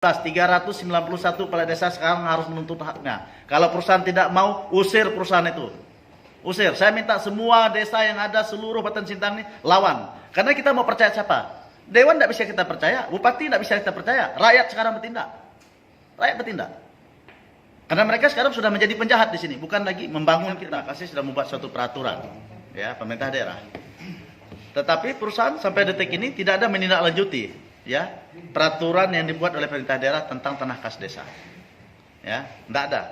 391 kepala desa sekarang harus menuntut haknya. Kalau perusahaan tidak mau, usir perusahaan itu. Usir. Saya minta semua desa yang ada seluruh Batan Sintang ini lawan. Karena kita mau percaya siapa? Dewan tidak bisa kita percaya, bupati tidak bisa kita percaya. Rakyat sekarang bertindak. Rakyat bertindak. Karena mereka sekarang sudah menjadi penjahat di sini, bukan lagi membangun kita. Kasih sudah membuat suatu peraturan, ya, pemerintah daerah. Tetapi perusahaan sampai detik ini tidak ada menindaklanjuti, ya, peraturan yang dibuat oleh pemerintah daerah tentang tanah kas desa, ya, tidak ada.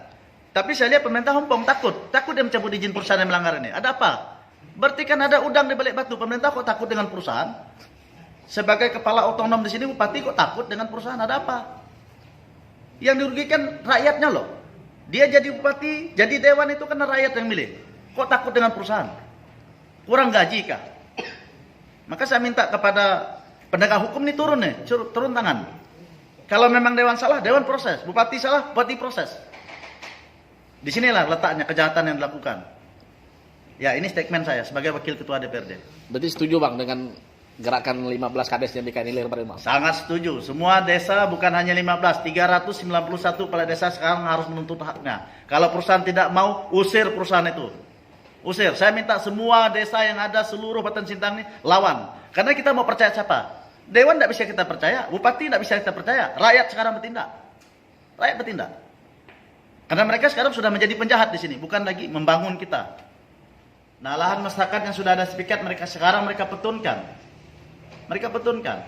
Tapi saya lihat pemerintah Hongkong takut dia mencabut izin perusahaan yang melanggar ini. Ada apa? Berarti kan ada udang di balik batu. Pemerintah kok takut dengan perusahaan? Sebagai kepala otonom di sini, bupati kok takut dengan perusahaan? Ada apa? Yang dirugikan rakyatnya loh. Dia jadi bupati, jadi dewan itu karena rakyat yang milih. Kok takut dengan perusahaan? Kurang gaji kah? Maka saya minta kepada penegak hukum ini turun tangan. Kalau memang dewan salah, dewan proses. Bupati salah, bupati proses. Disinilah letaknya kejahatan yang dilakukan. Ya, ini statement saya sebagai wakil ketua DPRD. Berarti setuju Bang dengan gerakan 15 kades yang dikailir kemarin Bang? Sangat setuju. Semua desa bukan hanya 15, 391 kepala desa sekarang harus menuntut haknya. Kalau perusahaan tidak mau, usir perusahaan itu. Usir. Saya minta semua desa yang ada seluruh Batan Sintang ini lawan. Karena kita mau percaya siapa? Dewan tidak bisa kita percaya, bupati tidak bisa kita percaya. Rakyat sekarang bertindak. Rakyat bertindak. Karena mereka sekarang sudah menjadi penjahat di sini, bukan lagi membangun kita. Nah, lahan masyarakat yang sudah ada sepikat mereka petunkan. Mereka petunkan.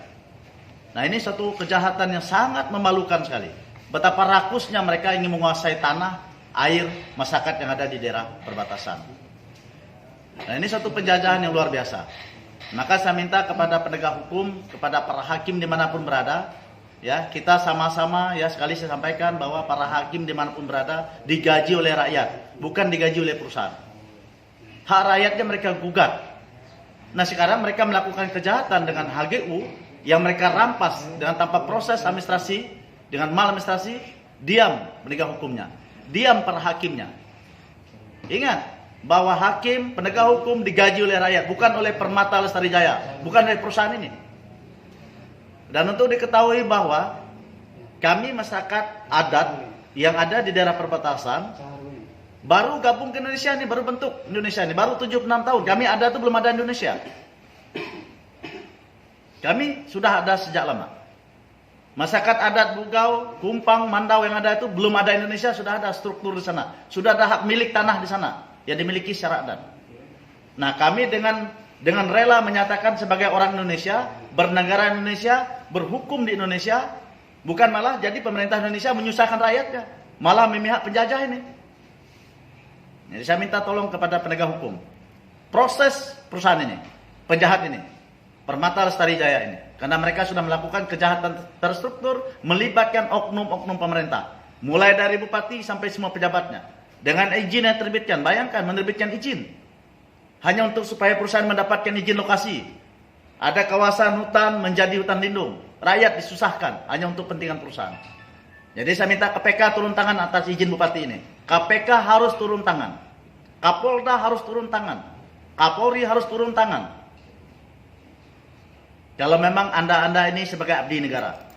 Nah, ini satu kejahatan yang sangat memalukan sekali. Betapa rakusnya mereka ingin menguasai tanah, air, masyarakat yang ada di daerah perbatasan. Nah, ini satu penjajahan yang luar biasa. Maka saya minta kepada penegak hukum, kepada para hakim dimanapun berada, ya, kita sama-sama, ya, sekali saya sampaikan bahwa para hakim dimanapun berada digaji oleh rakyat, bukan digaji oleh perusahaan. Hak rakyatnya mereka gugat. Nah, sekarang mereka melakukan kejahatan dengan HGU yang mereka rampas dengan tanpa proses administrasi, dengan maladministrasi, diam penegak hukumnya, diam para hakimnya. Ingat bahwa hakim, penegak hukum digaji oleh rakyat, bukan oleh Permata Lestari Jaya, bukan oleh perusahaan ini. Dan untuk diketahui bahwa kami masyarakat adat yang ada di daerah perbatasan baru gabung ke Indonesia ini, baru bentuk Indonesia ini, baru 76 tahun. Kami ada itu belum ada Indonesia. Kami sudah ada sejak lama. Masyarakat adat Bugau, Kumpang, Mandau yang ada itu belum ada Indonesia, sudah ada struktur di sana. Sudah ada hak milik tanah di sana yang dimiliki secara adat. Nah, kami dengan rela menyatakan sebagai orang Indonesia, bernegara Indonesia, berhukum di Indonesia, bukan malah jadi pemerintah Indonesia menyusahkan rakyatnya, malah memihak penjajah ini. Jadi saya minta tolong kepada penegak hukum, proses perusahaan ini, penjahat ini, Permata Lestari Jaya ini, karena mereka sudah melakukan kejahatan terstruktur melibatkan oknum-oknum pemerintah, mulai dari bupati sampai semua pejabatnya, dengan izin yang terbitkan. Bayangkan menerbitkan izin hanya untuk supaya perusahaan mendapatkan izin lokasi. Ada kawasan hutan menjadi hutan lindung, rakyat disusahkan hanya untuk kepentingan perusahaan. Jadi saya minta KPK turun tangan atas izin bupati ini. KPK harus turun tangan, Kapolda harus turun tangan, Kapolri harus turun tangan. Kalau memang anda ini sebagai abdi negara.